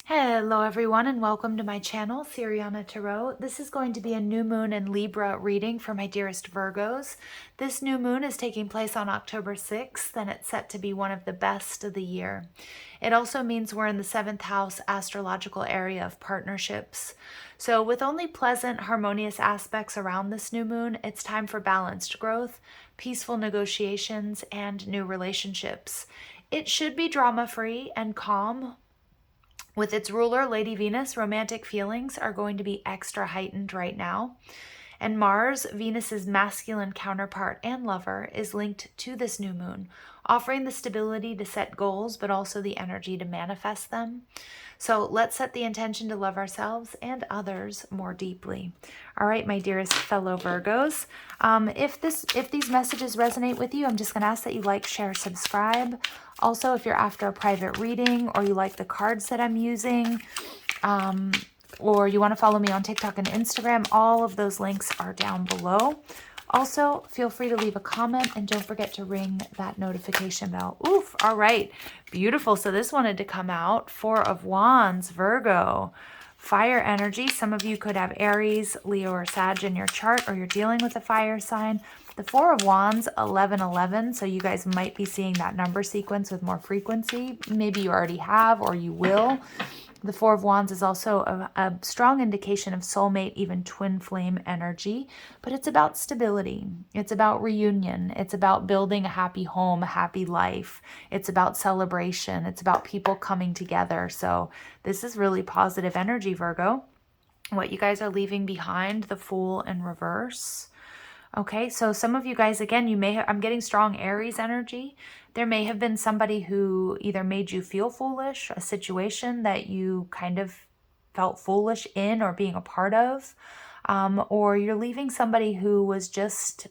Hello everyone and welcome to my channel, Siriana Tarot. This is going to be a new moon in Libra reading for my dearest Virgos. This new moon is taking place on October 6th and it's set to be one of the best of the year. It also means we're in the 7th house astrological area of partnerships. So with only pleasant, harmonious aspects around this new moon, it's time for balanced growth, peaceful negotiations, and new relationships. It should be drama-free and calm. With its ruler, Lady Venus, romantic feelings are going to be extra heightened right now. And Mars, Venus's masculine counterpart and lover, is linked to this new moon, offering the stability to set goals, but also the energy to manifest them. So let's set the intention to love ourselves and others more deeply. All right, my dearest fellow Virgos, if these messages resonate with you, I'm just going to ask that you like, share, subscribe. Also, if you're after a private reading or you like the cards that I'm using, or you want to follow me on TikTok and Instagram, all of those links are down below. Also, feel free to leave a comment and don't forget to ring that notification bell. Oof, all right, beautiful. So this wanted to come out, Four of Wands, Virgo, fire energy. Some of you could have Aries, Leo, or Sag in your chart, or you're dealing with a fire sign. The Four of Wands, 1111, so you guys might be seeing that number sequence with more frequency. Maybe you already have or you will. The Four of Wands is also a strong indication of soulmate, even twin flame energy, but it's about stability. It's about reunion. It's about building a happy home, a happy life. It's about celebration. It's about people coming together. So this is really positive energy, Virgo. What you guys are leaving behind, the Fool in reverse. Okay, so some of you guys, again, you may have, I'm getting strong Aries energy. There may have been somebody who either made you feel foolish, a situation that you kind of felt foolish in or being a part of, or you're leaving somebody who was just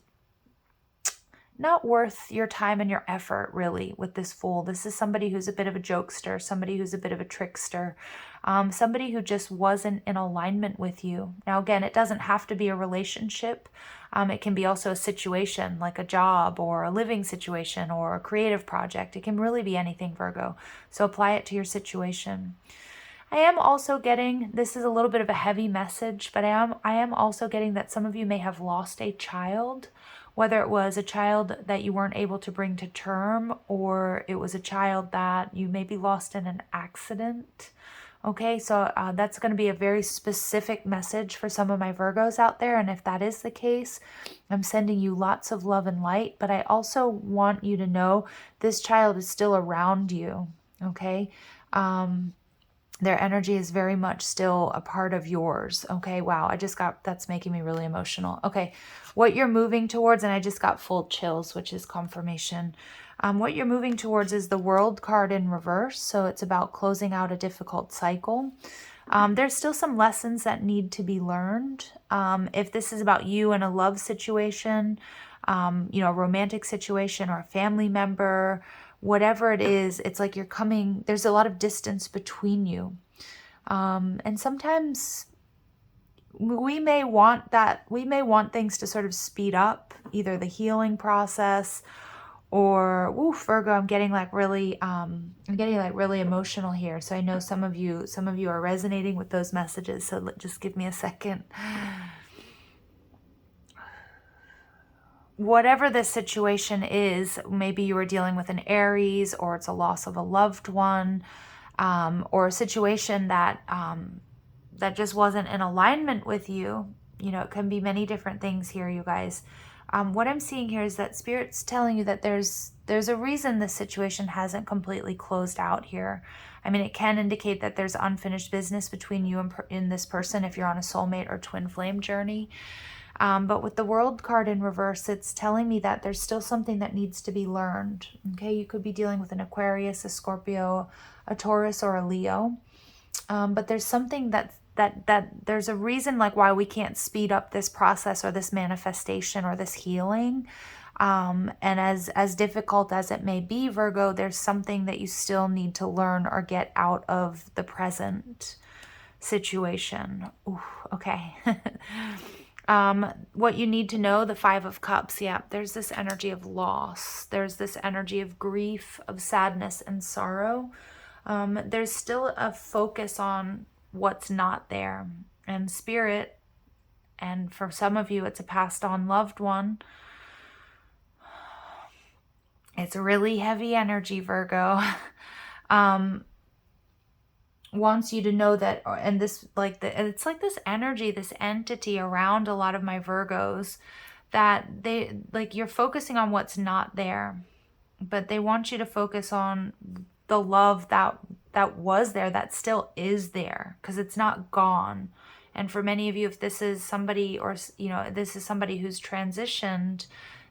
not worth your time and your effort, really, with this Fool. This is somebody who's a bit of a jokester, somebody who's a bit of a trickster, somebody who just wasn't in alignment with you. Now, again, it doesn't have to be a relationship. It can be also a situation like a job or a living situation or a creative project. It can really be anything, Virgo. So apply it to your situation. I am also getting, this is a little bit of a heavy message, but I am also getting that some of you may have lost a child, whether it was a child that you weren't able to bring to term, or it was a child that you maybe lost in an accident. Okay, so that's going to be a very specific message for some of my Virgos out there. And if that is the case, I'm sending you lots of love and light. But I also want you to know this child is still around you. Okay, their energy is very much still a part of yours. Okay, wow, that's making me really emotional. Okay, what you're moving towards, and I just got full chills, which is confirmation. What you're moving towards is the World card in reverse. So it's about closing out a difficult cycle. There's still some lessons that need to be learned. If this is about you in a love situation, a romantic situation or a family member, whatever it is, it's like you're coming, there's a lot of distance between you. And sometimes we may want things to sort of speed up, either the healing process or, Virgo, I'm getting like really emotional here. So I know some of you are resonating with those messages. So just give me a second. Whatever this situation is, maybe you are dealing with an Aries, or it's a loss of a loved one, or a situation that that just wasn't in alignment with you. It can be many different things here, you guys. What I'm seeing here is that Spirit's telling you that there's a reason this situation hasn't completely closed out here. I mean, it can indicate that there's unfinished business between you and this person if you're on a soulmate or twin flame journey. But with the World card in reverse, it's telling me that there's still something that needs to be learned. Okay, you could be dealing with an Aquarius, a Scorpio, a Taurus, or a Leo. But there's something that there's a reason like why we can't speed up this process or this manifestation or this healing. And as difficult as it may be, Virgo, there's something that you still need to learn or get out of the present situation. Ooh, okay. What you need to know, the Five of Cups, yeah, there's this energy of loss. There's this energy of grief, of sadness and sorrow. There's still a focus on what's not there. And Spirit, and for some of you, it's a passed on loved one. It's a really heavy energy, Virgo. Wants you to know that, and this, like, it's like this energy, this entity around a lot of my Virgos, that they, like, you're focusing on what's not there, but they want you to focus on the love that was there, that still is there, because it's not gone. And for many of you, if this is somebody, or, you know, this is somebody who's transitioned,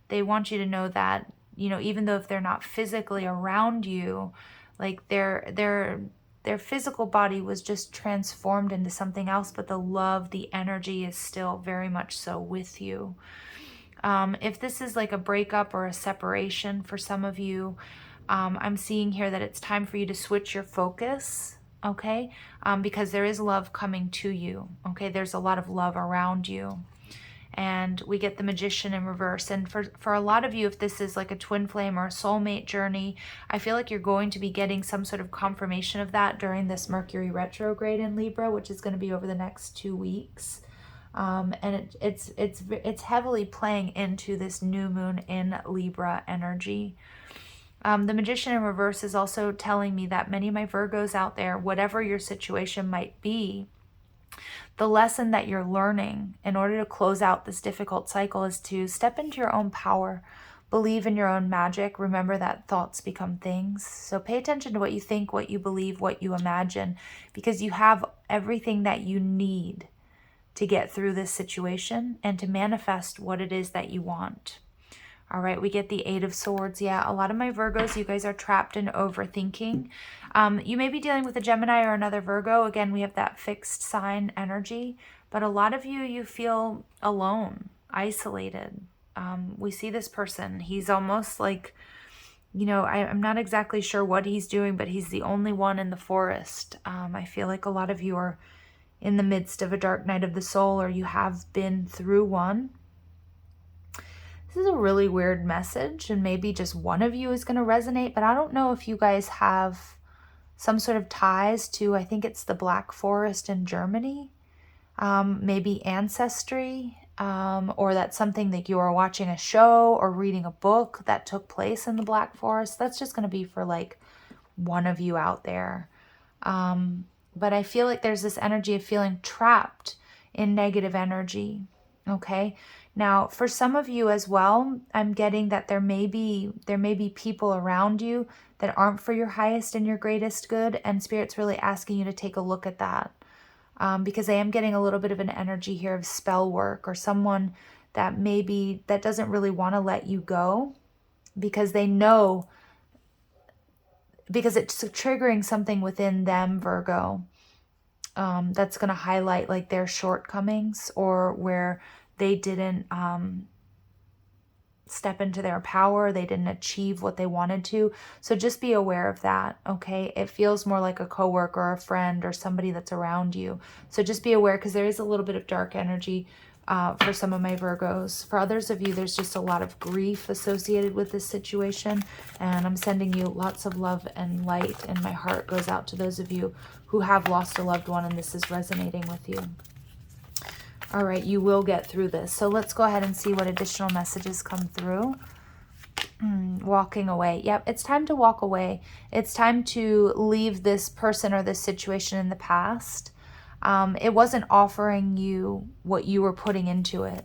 they want you to know that, you know, even though if they're not physically around you, like their physical body was just transformed into something else, but the love, the energy is still very much so with you. If this is like a breakup or a separation for some of you, I'm seeing here that it's time for you to switch your focus, okay? Because there is love coming to you, okay? There's a lot of love around you. And we get the Magician in reverse. And for a lot of you, if this is like a twin flame or a soulmate journey, I feel like you're going to be getting some sort of confirmation of that during this Mercury retrograde in Libra, which is going to be over the next 2 weeks. And it's heavily playing into this new moon in Libra energy. The Magician in reverse is also telling me that many of my Virgos out there, whatever your situation might be, the lesson that you're learning in order to close out this difficult cycle is to step into your own power, believe in your own magic. Remember that thoughts become things. So pay attention to what you think, what you believe, what you imagine, because you have everything that you need to get through this situation and to manifest what it is that you want. All right, we get the Eight of Swords. Yeah, a lot of my Virgos, you guys are trapped in overthinking. You may be dealing with a Gemini or another Virgo. Again, we have that fixed sign energy. But a lot of you, you feel alone, isolated. We see this person. He's almost like, you know, I'm not exactly sure what he's doing, but he's the only one in the forest. I feel like a lot of you are in the midst of a dark night of the soul, or you have been through one. This is a really weird message, and maybe just one of you is going to resonate, but I don't know if you guys have some sort of ties to, I think it's the Black Forest in Germany, maybe ancestry, or that's something that you are watching a show or reading a book that took place in the Black Forest. That's just going to be for like one of you out there. But I feel like there's this energy of feeling trapped in negative energy, okay? Now, for some of you as well, I'm getting that there may be people around you that aren't for your highest and your greatest good, and Spirit's really asking you to take a look at that. Because I am getting a little bit of an energy here of spell work, or someone that that doesn't really want to let you go because they know, because it's triggering something within them, Virgo, that's going to highlight like their shortcomings, or where they didn't step into their power, they didn't achieve what they wanted to. So just be aware of that, okay? It feels more like a coworker or a friend or somebody that's around you. So just be aware, because there is a little bit of dark energy for some of my Virgos. For others of you, there's just a lot of grief associated with this situation, and I'm sending you lots of love and light, and my heart goes out to those of you who have lost a loved one and this is resonating with you. All right, you will get through this. So let's go ahead and see what additional messages come through. Walking away. Yep, it's time to walk away. It's time to leave this person or this situation in the past. It wasn't offering you what you were putting into it.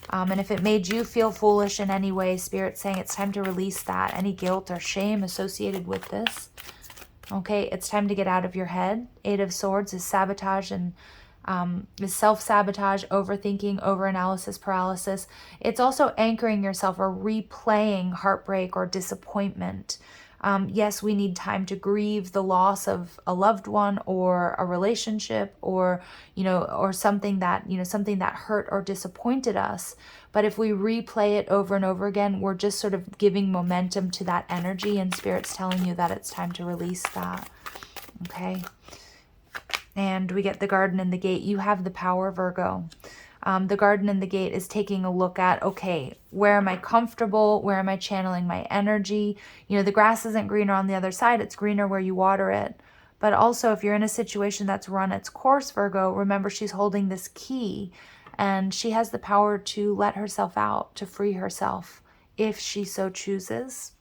And if it made you feel foolish in any way, Spirit's saying it's time to release that. Any guilt or shame associated with this. Okay, it's time to get out of your head. Eight of Swords is sabotage and is self-sabotage, overthinking, overanalysis, paralysis. It's also anchoring yourself or replaying heartbreak or disappointment. Yes, we need time to grieve the loss of a loved one or a relationship, or, you know, or something that, you know, something that hurt or disappointed us. But if we replay it over and over again, we're just sort of giving momentum to that energy, and Spirit's telling you that it's time to release that. Okay. And we get the Garden and the Gate. You have the power, Virgo. The garden and the gate is taking a look at, okay, where am I comfortable? Where am I channeling my energy? You know, the grass isn't greener on the other side. It's greener where you water it. But also, if you're in a situation that's run its course, Virgo, remember she's holding this key, and she has the power to let herself out, to free herself if she so chooses.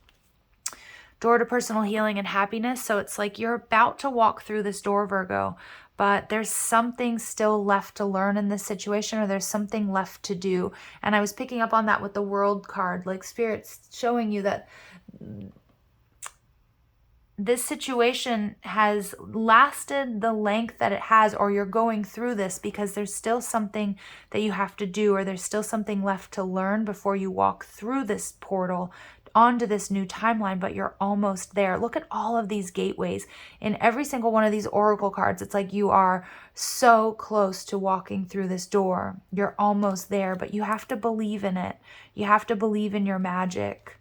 Door to personal healing and happiness. So it's like you're about to walk through this door, Virgo, but there's something still left to learn in this situation, or there's something left to do. And I was picking up on that with the World card, like Spirit's showing you that this situation has lasted the length that it has, or you're going through this because there's still something that you have to do, or there's still something left to learn before you walk through this portal onto this new timeline, but you're almost there. Look at all of these gateways in every single one of these oracle cards. It's like you are so close to walking through this door. You're almost there, but you have to believe in it. You have to believe in your magic.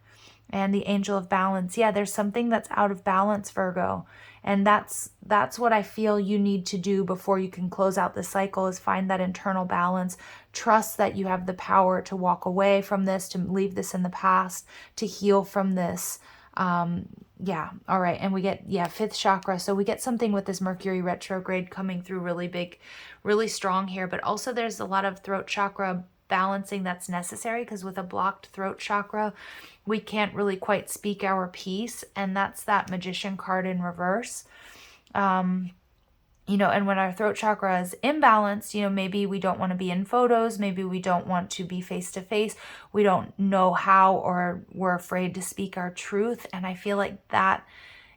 And the angel of balance. Yeah, there's something that's out of balance, Virgo. And that's what I feel you need to do before you can close out the cycle, is find that internal balance. Trust that you have the power to walk away from this, to leave this in the past, to heal from this. Yeah, all right. And we get, yeah, 5th chakra. So we get something with this Mercury retrograde coming through really big, really strong here. But also there's a lot of throat chakra balancing that's necessary, because with a blocked throat chakra, we can't really quite speak our piece, and that's that Magician card in reverse. You know, and when our throat chakra is imbalanced, you know, maybe we don't want to be in photos, maybe we don't want to be face to face, we don't know how, or we're afraid to speak our truth. And I feel like that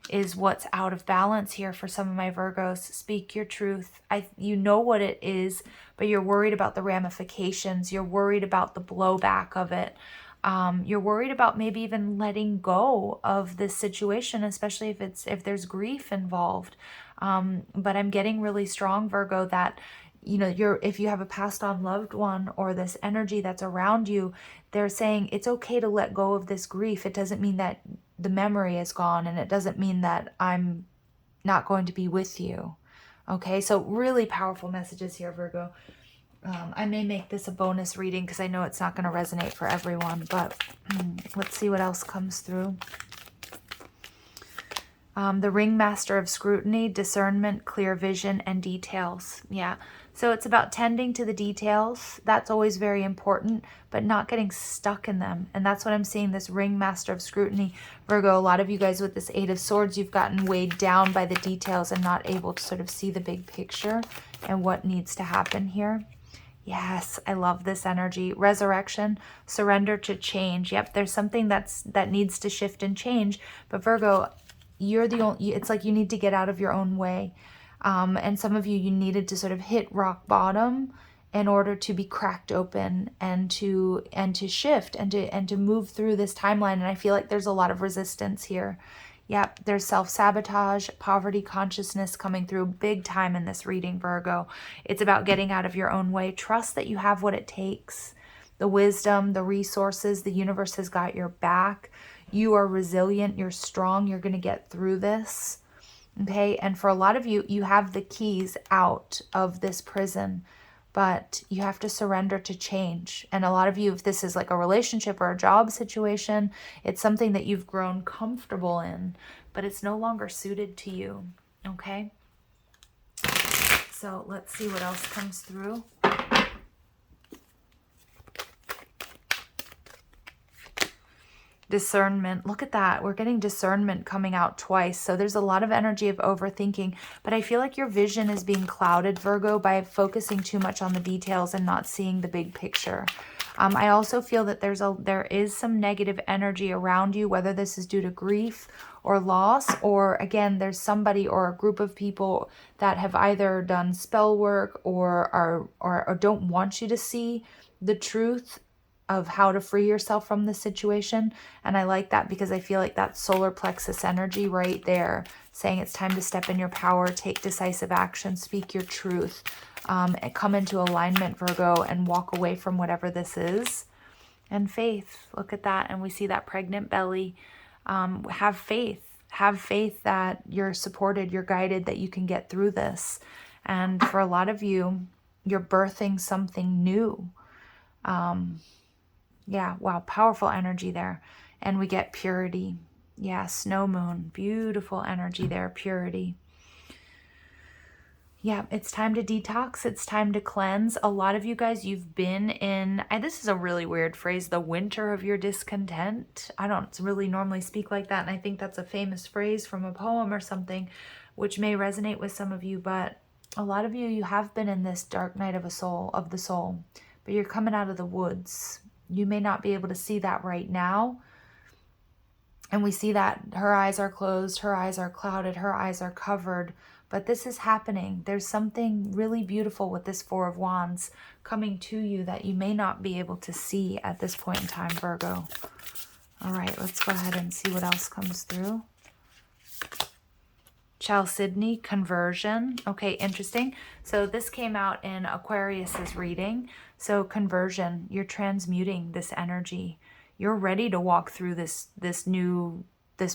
is what's out of balance here for some of my Virgos. Speak your truth. You know what it is, but you're worried about the ramifications. You're worried about the blowback of it. You're worried about maybe even letting go of this situation, especially if there's grief involved. But I'm getting really strong, Virgo, that, you know, if you have a passed on loved one, or this energy that's around you, they're saying it's okay to let go of this grief. It doesn't mean that the memory is gone, and it doesn't mean that I'm not going to be with you. Okay, so really powerful messages here, Virgo. I may make this a bonus reading because I know it's not going to resonate for everyone, but let's see what else comes through. The Ringmaster of Scrutiny, discernment, clear vision, and details. Yeah, so it's about tending to the details. That's always very important, but not getting stuck in them. And that's what I'm seeing, this Ringmaster of Scrutiny. Virgo, a lot of you guys with this 8 of Swords, you've gotten weighed down by the details and not able to sort of see the big picture and what needs to happen here. Yes, I love this energy. Resurrection, surrender to change. Yep, there's something that needs to shift and change. But Virgo, you're the only, it's like you need to get out of your own way. And some of you needed to sort of hit rock bottom in order to be cracked open and to shift and to move through this timeline. And I feel like there's a lot of resistance here. Yep, there's self-sabotage, poverty consciousness coming through big time in this reading, Virgo. It's about getting out of your own way. Trust that you have what it takes. The wisdom, the resources, the universe has got your back. You are resilient, you're strong, you're going to get through this. Okay, and for a lot of you, you have the keys out of this prison, but you have to surrender to change. And a lot of you, if this is like a relationship or a job situation, it's something that you've grown comfortable in, but it's no longer suited to you. Okay, so let's see what else comes through. Discernment. Look at that. We're getting discernment coming out twice. So there's a lot of energy of overthinking, but I feel like your vision is being clouded, Virgo, by focusing too much on the details and not seeing the big picture. I also feel that there is some negative energy around you, whether this is due to grief or loss, or again, there's somebody or a group of people that have either done spell work or don't want you to see the truth of how to free yourself from the situation. And I like that because I feel like that solar plexus energy right there saying it's time to step in your power, take decisive action, speak your truth, and come into alignment, Virgo, and walk away from whatever this is. And faith, look at that. And we see that pregnant belly. Have faith. Have faith that you're supported, you're guided, that you can get through this. And for a lot of you, You're birthing something new. Yeah, wow, powerful energy there. And we get purity. Yeah, snow moon, beautiful energy there, purity. Yeah, it's time to detox. It's time to cleanse. A lot of you guys, you've been in, this is a really weird phrase, the winter of your discontent. I don't really normally speak like that, and I think that's a famous phrase from a poem or something, which may resonate with some of you, but a lot of you, you have been in this dark night of the soul, but you're coming out of the woods. You may not be able to see that right now. And we see that her eyes are closed, her eyes are clouded, her eyes are covered. But this is happening. There's something really beautiful with this Four of Wands coming to you that you may not be able to see at this point in time, Virgo. All right, let's go ahead and see what else comes through. Chalcedony, conversion. Okay, interesting. So this came out in Aquarius's reading. So conversion, you're transmuting this energy. You're ready to walk through this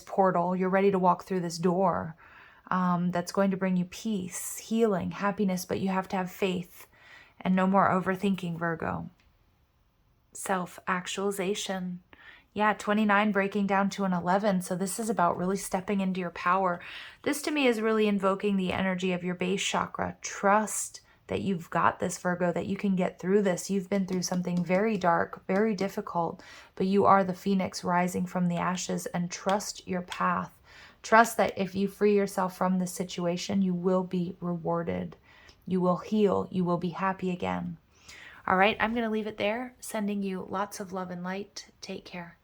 portal. You're ready to walk through this door that's going to bring you peace, healing, happiness, but you have to have faith and no more overthinking, Virgo. Self-actualization. Yeah, 29 breaking down to an 11. So this is about really stepping into your power. This to me is really invoking the energy of your base chakra. Trust that you've got this, Virgo, that you can get through this. You've been through something very dark, very difficult, but you are the phoenix rising from the ashes, and trust your path. Trust that if you free yourself from this situation, you will be rewarded. You will heal. You will be happy again. All right, I'm going to leave it there. Sending you lots of love and light. Take care.